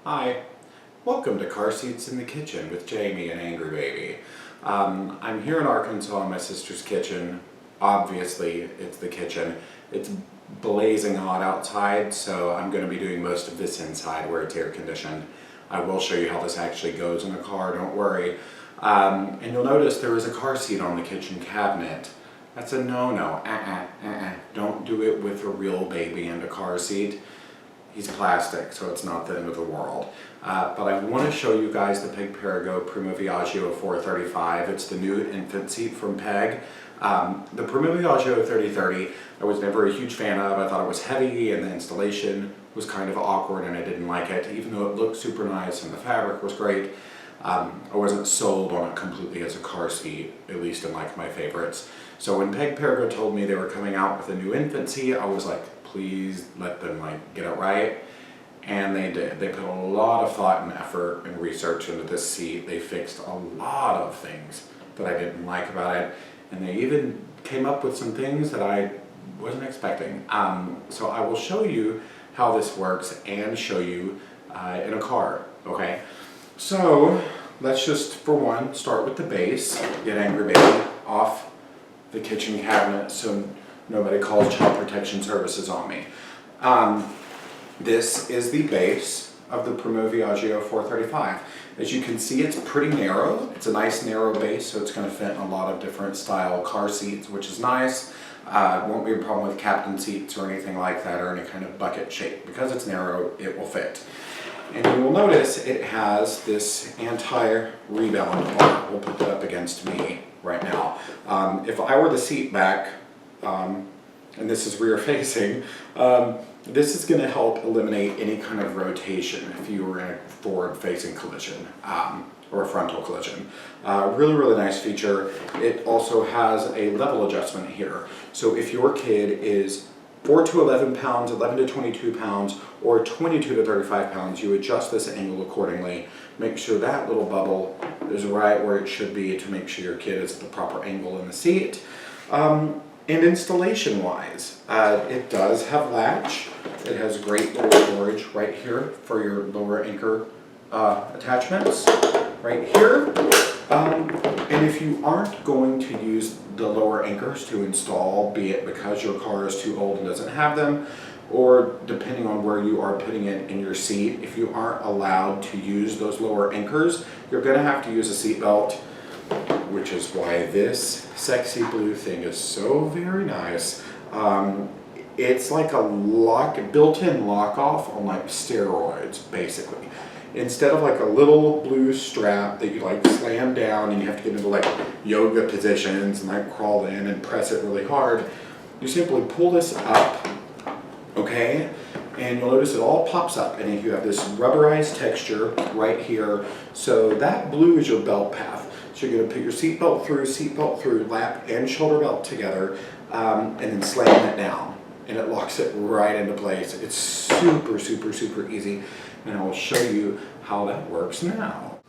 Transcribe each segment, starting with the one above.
Hi, welcome to Car Seats in the Kitchen with Jamie and Angry Baby. I'm here in Arkansas in my sister's kitchen. Obviously, it's the kitchen. It's blazing hot outside, so I'm going to be doing most of this inside where it's air conditioned. I will show you how this actually goes in a car, don't worry. And you'll notice there is a car seat on the kitchen cabinet. That's a no-no. Don't do it with a real baby and a car seat. He's plastic, so it's not the end of the world. But I want to show you guys the Peg Perego Primo Viaggio 435. It's the new infant seat from Peg. The Primo Viaggio 3030 I was never a huge fan of. I thought it was heavy and the installation was kind of awkward and I didn't like it, even though it looked super nice and the fabric was great. I wasn't sold on it completely as a car seat, at least in like my favorites. So when Peg Perego told me they were coming out with a new infant seat, I was like, please let them get it right. And they did. They put a lot of thought and effort and research into this seat. They fixed a lot of things that I didn't like about it. And they even came up with some things that I wasn't expecting. So I will show you how this works and show you in a car, okay? So let's just, for one, start with the base. Get Angry Baby off the kitchen cabinet so nobody calls Child Protection Services on me. This is the base of the Primo Viaggio 435. As you can see, it's pretty narrow. It's a nice narrow base, so it's going to fit in a lot of different style car seats, which is nice. Won't be a problem with captain seats or anything like that, or any kind of bucket shape. Because it's narrow, it will fit. And you will notice it has this anti-rebound bar. We'll put that up against me right now. If I were the seat back, and this is rear facing, this is going to help eliminate any kind of rotation if you were in a forward facing collision or a frontal collision. Really nice feature. It also has a level adjustment here. So if your kid is 4 to 11 pounds, 11 to 22 pounds, or 22 to 35 pounds, you adjust this angle accordingly. Make sure that little bubble is right where it should be to make sure your kid is at the proper angle in the seat. And installation wise, it does have latch. It has great little storage right here for your lower anchor attachments, right here. And if you aren't going to use the lower anchors to install, be it because your car is too old and doesn't have them, or depending on where you are putting it in your seat, if you aren't allowed to use those lower anchors, you're going to have to use a seat belt, which is why this sexy blue thing is so very nice. It's like a built-in lock-off on like steroids, basically. Instead of like a little blue strap that you slam down and you have to get into yoga positions and crawl in and press it really hard, you simply pull this up, okay? And you'll notice it all pops up, and you have this rubberized texture right here. So that blue is your belt path. So you're going to put your seatbelt through, lap and shoulder belt together, and then slam it down. And it locks it right into place. It's super easy. And I will show you how that works now.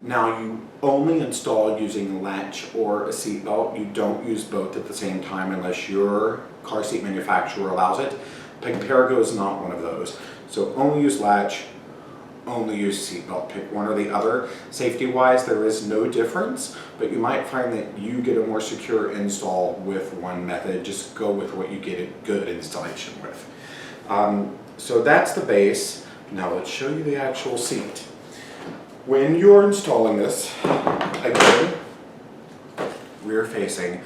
Now you only install using latch or a seat belt. You don't use both at the same time unless your car seat manufacturer allows it. Peg Perego is not one of those. So only use latch, only use seat belt. Pick one or the other. Safety wise, there is no difference, but you might find that you get a more secure install with one method. Just go with what you get a good installation with. So that's the base. Now let's show you the actual seat. When you're installing this, again, rear facing,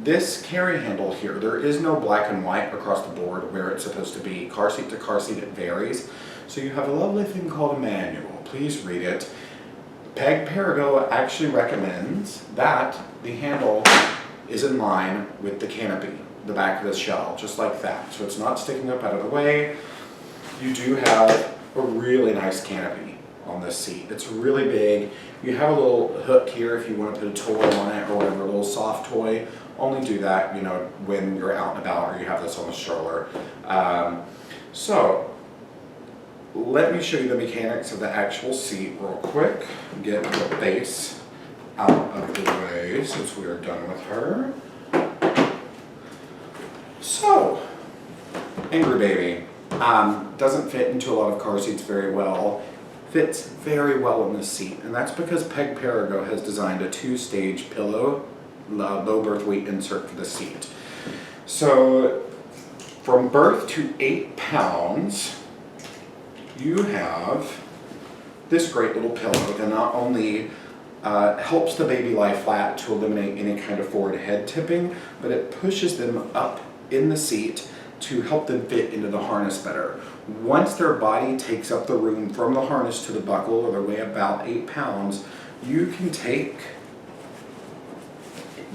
this carry handle here, there is no black and white across the board where it's supposed to be. Car seat to car seat, it varies. So you have a lovely thing called a manual. Please read it. Peg Perego actually recommends that the handle is in line with the canopy, the back of the shell, just like that. So it's not sticking up out of the way. You do have a really nice canopy. on this seat. It's really big. You have a little hook here if you want to put a toy on it or whatever, a little soft toy. Only do that, you know, when you're out and about or you have this on the stroller. So let me show you the mechanics of the actual seat real quick. Get the base out of the way since we are done with her. So, Angry Baby doesn't fit into a lot of car seats very well. Fits very well in this seat, and that's because Peg Perego has designed a 2-stage pillow, low birth weight insert for the seat. So, from birth to 8 pounds, you have this great little pillow that not only helps the baby lie flat to eliminate any kind of forward head tipping, but it pushes them up in the seat to help them fit into the harness better. Once their body takes up the room from the harness to the buckle, or they weigh about 8 pounds, you can take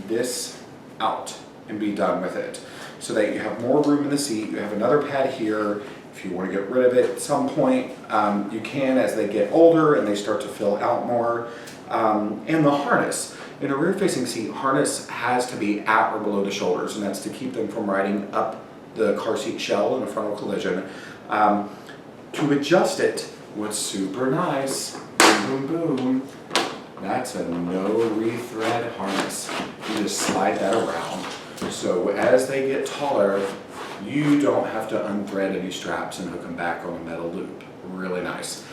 this out and be done with it, so that you have more room in the seat. You have another pad here. If you want to get rid of it at some point, you can as they get older and they start to fill out more. And the harness. In a rear-facing seat, harness has to be at or below the shoulders, and that's to keep them from riding up the car seat shell in a frontal collision. To adjust it, what's super nice, boom, boom, boom, that's a no rethread harness. You just slide that around. So as they get taller, you don't have to unthread any straps and hook them back on a metal loop. Really nice.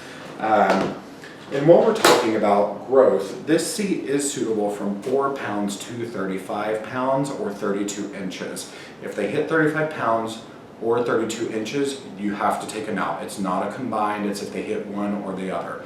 And while we're talking about growth, this seat is suitable from 4 pounds to 35 pounds or 32 inches. If they hit 35 pounds or 32 inches, you have to take them out. It's not a combined, it's if they hit one or the other.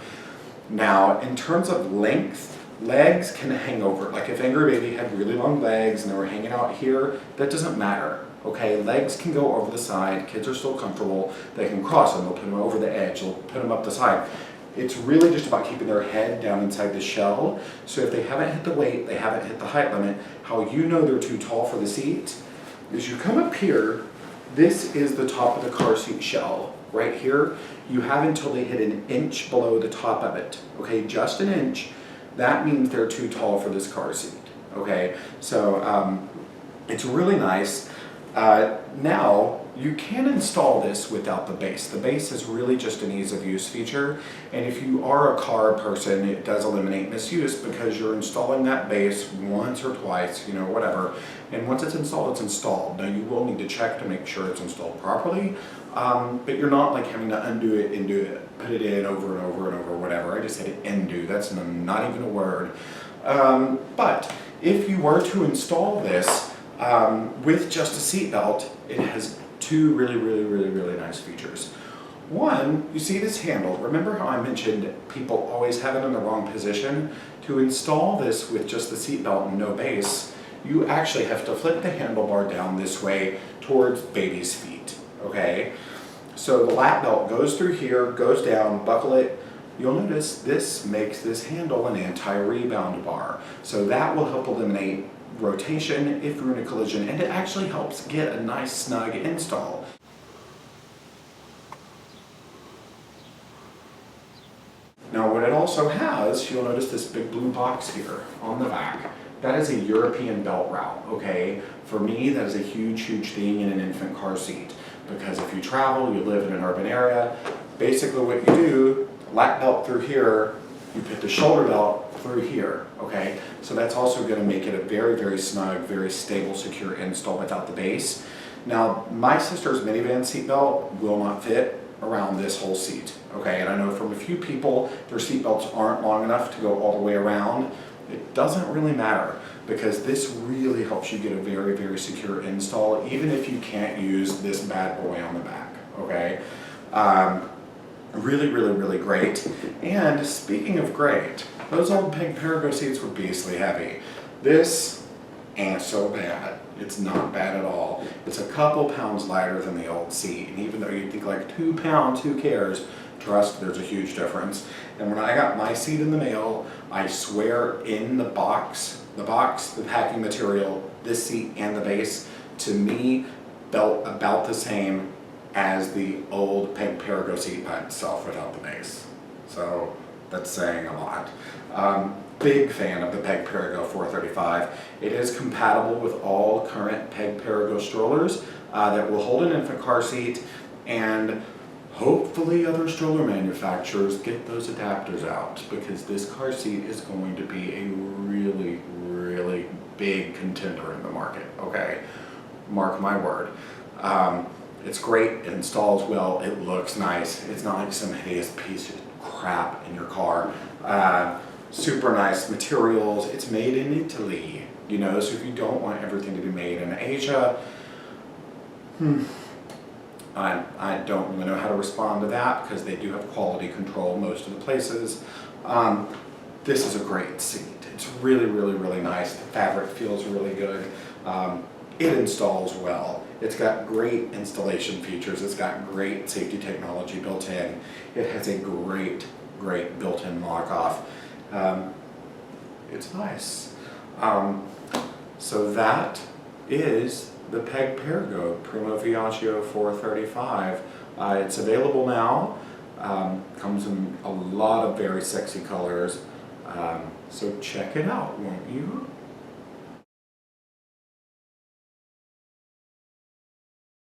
Now, in terms of length, legs can hang over. Like if Angry Baby had really long legs and they were hanging out here, that doesn't matter. Okay, legs can go over the side, kids are still comfortable, they can cross them, they'll put them over the edge, they'll put them up the side. It's really just about keeping their head down inside the shell. So if they haven't hit the weight, they haven't hit the height limit, how you know they're too tall for the seat is you come up here, this is the top of the car seat shell. Right here, you have until they hit an inch below the top of it. Okay, just an inch. That means they're too tall for this car seat. Okay, so it's really nice. Now, you can install this without the base. The base is really just an ease of use feature, and if you are a car person, it does eliminate misuse because you're installing that base once or twice, you know, whatever, and once it's installed, it's installed. Now, you will need to check to make sure it's installed properly, but you're not like having to undo it and do it, put it in over and over and over, whatever. I just said undo, that's not even a word. But if you were to install this with just a seat belt, it has two really nice features. One, you see this handle. Remember how I mentioned people always have it in the wrong position? To install this with just the seat belt and no base, you actually have to flip the handlebar down this way towards baby's feet, okay? So the lap belt goes through here, goes down, buckle it. You'll notice this makes this handle an anti-rebound bar. So that will help eliminate rotation if you're in a collision, and it actually helps get a nice snug install. Now what it also has, you'll notice this big blue box here on the back. That is a European belt route, okay? For me, that is a huge thing in an infant car seat, because if you travel, you live in an urban area, basically what you do, lap belt through here, you put the shoulder belt through here, okay? So that's also going to make it a very snug, very stable, secure install without the base. Now, my sister's minivan seatbelt will not fit around this whole seat, okay? And I know from a few people, their seatbelts aren't long enough to go all the way around. It doesn't really matter, because this really helps you get a very secure install, even if you can't use this bad boy on the back, okay? Really great. And speaking of great, those old Peg Perego seats were beastly heavy. This ain't so bad. It's not bad at all. It's a couple pounds lighter than the old seat, and even though you'd think like 2 pounds, who cares? Trust, there's a huge difference. And when I got my seat in the mail, I swear in the box, the packing material, this seat and the base, to me, felt about the same as the old Peg Perego seat by itself without the base. So that's saying a lot. Big fan of the Peg Perego 435. It is compatible with all current Peg Perego strollers that will hold an infant car seat, and hopefully other stroller manufacturers get those adapters out, because this car seat is going to be a really, really big contender in the market, okay? Mark my word. It's great, it installs well, it looks nice. It's not like some hideous piece of crap in your car. Super nice materials. It's made in Italy, you know, so if you don't want everything to be made in Asia, I don't really know how to respond to that, because they do have quality control most of the places. This is a great seat. It's really, really, really nice. The fabric feels really good. It installs well. It's got great installation features. It's got great safety technology built in. It has a great, great built-in lock-off. It's nice. So that is the Peg Perego Primo Viaggio 435. It's available now. Comes in a lot of very sexy colors. So check it out, won't you?